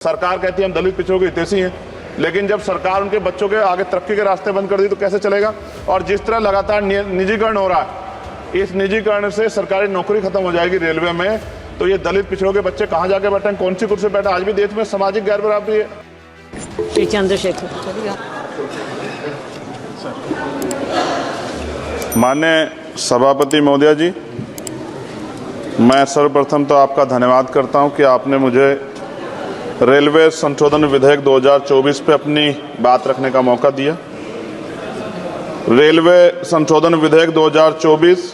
सरकार कहती है हम दलित पिछड़ों के हितैषी हैं, लेकिन जब सरकार उनके बच्चों के आगे तरक्की के रास्ते बंद कर दी तो कैसे चलेगा। और जिस तरह लगातार निजीकरण हो रहा है, इस निजीकरण से सरकारी नौकरी खत्म हो जाएगी रेलवे में, तो ये दलित पिछड़ों के बच्चे कहाँ जाके बैठे, कौन सी कुर्सी बैठे। आज भी देश में सामाजिक गैर बराबरी है। श्री चंद्रशेखर माननीय सभापति महोदया जी, मैं सर्वप्रथम तो आपका धन्यवाद करता हूं कि आपने मुझे रेलवे संशोधन विधेयक 2024 पे अपनी बात रखने का मौका दिया। रेलवे संशोधन विधेयक 2024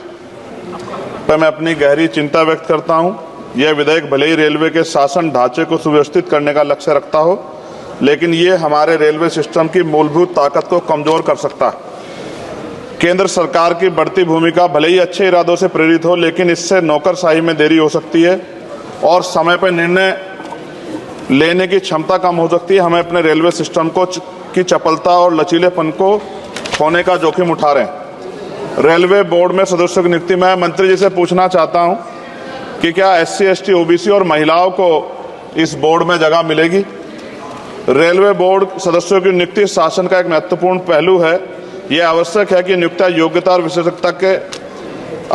पे मैं अपनी गहरी चिंता व्यक्त करता हूं। यह विधेयक भले ही रेलवे के शासन ढांचे को सुव्यवस्थित करने का लक्ष्य रखता हो, लेकिन ये हमारे रेलवे सिस्टम की मूलभूत ताकत को कमजोर कर सकता है। केंद्र सरकार की बढ़ती भूमिका भले ही अच्छे इरादों से प्रेरित हो, लेकिन इससे नौकरशाही में देरी हो सकती है और समय पर निर्णय लेने की क्षमता कम हो सकती है। हमें अपने रेलवे सिस्टम की चपलता और लचीलेपन को खोने का जोखिम उठा रहे हैं। रेलवे बोर्ड में सदस्यों की नियुक्ति में मंत्री जी से पूछना चाहता हूं कि क्या SC, ST, OBC और महिलाओं को इस बोर्ड में जगह मिलेगी। रेलवे बोर्ड सदस्यों की नियुक्ति शासन का एक महत्वपूर्ण पहलू है। यह आवश्यक है कि नियुक्तियां योग्यता और विशेषज्ञता के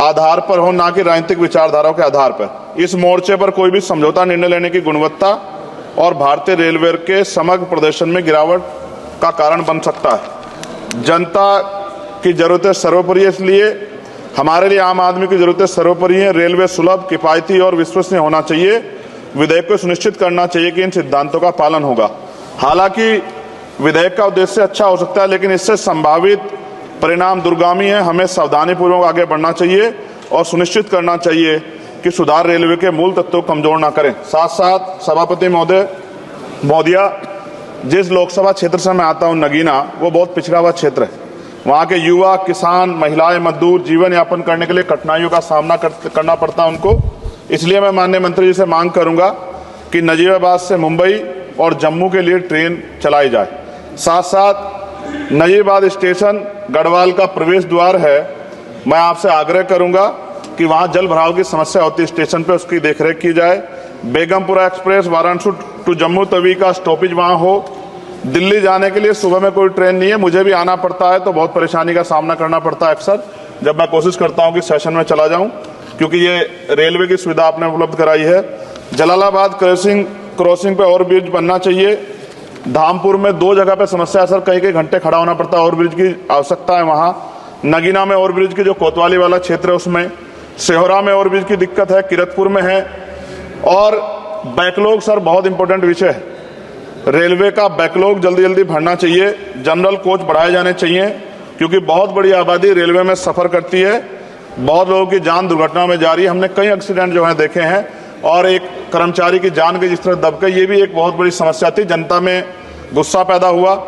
आधार पर हो, ना कि राजनीतिक विचारधाराओं के आधार पर। इस मोर्चे पर कोई भी समझौता निर्णय लेने की गुणवत्ता और भारतीय रेलवे के समग्र प्रदर्शन में गिरावट का कारण बन सकता है। जनता की जरूरतें सर्वोपरि है, इसलिए हमारे लिए आम आदमी की जरूरतें सर्वोपरि है। रेलवे सुलभ, किफायती और विश्वसनीय होना चाहिए। विधेयक को सुनिश्चित करना चाहिए कि इन सिद्धांतों का पालन होगा। हालांकि विधेयक का उद्देश्य अच्छा हो सकता है, लेकिन इससे संभावित परिणाम दूरगामी है। हमें सावधानीपूर्वक आगे बढ़ना चाहिए और सुनिश्चित करना चाहिए कि सुधार रेलवे के मूल तत्वों को कमजोर ना करें। साथ साथ सभापति महोदया, जिस लोकसभा क्षेत्र से मैं आता हूं नगीना, वो बहुत पिछड़ा हुआ क्षेत्र है। वहां के युवा, किसान, महिलाएं, मजदूर जीवन यापन करने के लिए कठिनाइयों का सामना करना पड़ता है उनको। इसलिए मैं माननीय मंत्री जी से मांग करूंगा कि नजीबाबाद से मुंबई और जम्मू के लिए ट्रेन चलाई जाए। साथ साथ नजीबाबाद स्टेशन गढ़वाल का प्रवेश द्वार है। मैं आपसे आग्रह करूंगा कि वहां जल भराव की समस्या होती है स्टेशन पे, उसकी देखरेख की जाए। बेगमपुरा एक्सप्रेस वाराणसी टू जम्मू तवी का स्टॉपेज वहां हो। दिल्ली जाने के लिए सुबह में कोई ट्रेन नहीं है, मुझे भी आना पड़ता है तो बहुत परेशानी का सामना करना पड़ता है अक्सर, जब मैं कोशिश करता हूं कि सेशन में चला जाऊं, क्योंकि ये रेलवे की सुविधा आपने उपलब्ध कराई है। जलालाबाद क्रॉसिंग पे ओवर ब्रिज बनना चाहिए। धामपुर में 2 जगह पे समस्या है सर, कई घंटे खड़ा होना पड़ता है, ओवर ब्रिज की आवश्यकता है वहां। नगीना में ओवर ब्रिज की जो कोतवाली वाला क्षेत्र है उसमें, सेहोरा में ओवर ब्रिज की दिक्कत है, किरतपुर में है। और बैकलॉग सर बहुत इंपॉर्टेंट विषय है। रेलवे का बैकलॉग जल्दी जल्दी भरना चाहिए। जनरल कोच बढ़ाए जाने चाहिए, क्योंकि बहुत बड़ी आबादी रेलवे में सफर करती है। बहुत लोगों की जान दुर्घटना में जा रही है। हमने कई एक्सीडेंट जो है देखे हैं, और एक कर्मचारी की जान के जिस तरह दबके, ये भी एक बहुत बड़ी समस्या थी। जनता में गुस्सा पैदा हुआ,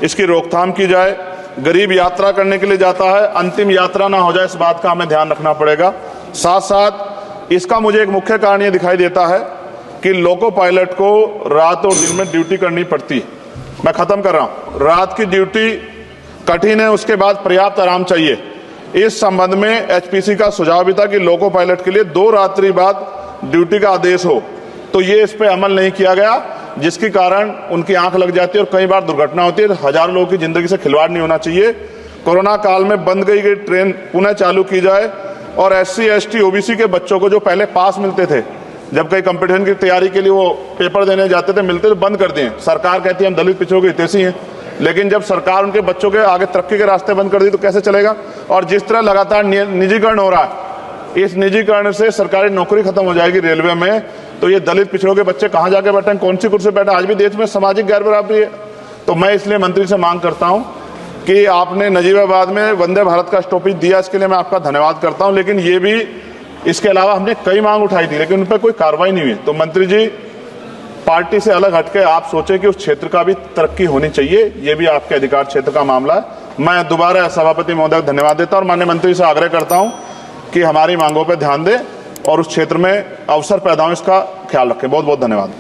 इसकी रोकथाम की जाए। गरीब यात्रा करने के लिए जाता है, अंतिम यात्रा ना हो जाए, इस बात का हमें ध्यान रखना पड़ेगा। साथ साथ इसका मुझे एक मुख्य कारण ये दिखाई देता है कि लोको पायलट को रात और दिन में ड्यूटी करनी पड़ती है। मैं खत्म कर रहा हूं। रात की ड्यूटी कठिन है, उसके बाद पर्याप्त आराम चाहिए। इस संबंध में HPC का सुझाव भी था कि लोको पायलट के लिए 2 रात्रि बाद ड्यूटी का आदेश हो, तो ये इस पे अमल नहीं किया गया, जिसके कारण उनकी आंख लग जाती है और कई बार दुर्घटना होती है। हजारों लोगों की जिंदगी से खिलवाड़ नहीं होना चाहिए। कोरोना काल में बंद गई ट्रेन पुनः चालू की जाए, और SC, ST, OBC के बच्चों को जो पहले पास मिलते थे, जब कई कंपटीशन की तैयारी के लिए वो पेपर देने जाते थे, मिलते तो बंद कर दिए। सरकार कहती है हम दलित पिछड़ों के हितैषी हैं, लेकिन जब सरकार उनके बच्चों के आगे तरक्की के रास्ते बंद कर दी तो कैसे चलेगा। और जिस तरह लगातार निजीकरण हो रहा है, इस निजीकरण से सरकारी नौकरी खत्म हो जाएगी रेलवे में, तो ये दलित पिछड़ों के बच्चे कहाँ जाके बैठे, कौन सी कुर्सी बैठे। आज भी देश में सामाजिक गैर बराबरी है। तो मैं इसलिए मंत्री से मांग करता हूं कि आपने नजीबाबाद में वंदे भारत का स्टॉपेज दिया, इसके लिए मैं आपका धन्यवाद करता हूं। लेकिन ये भी, इसके अलावा हमने कई मांग उठाई थी, लेकिन उन पर कोई कार्रवाई नहीं हुई। तो मंत्री जी, पार्टी से अलग हटके आप सोचें कि उस क्षेत्र का भी तरक्की होनी चाहिए। ये भी आपके अधिकार क्षेत्र का मामला है। मैं दोबारा सभापति महोदय को धन्यवाद देता हूं और माननीय मंत्री से आग्रह करता हूं कि हमारी मांगों पर ध्यान दें और उस क्षेत्र में अवसर पैदा हो, इसका ख्याल रखें। बहुत बहुत धन्यवाद।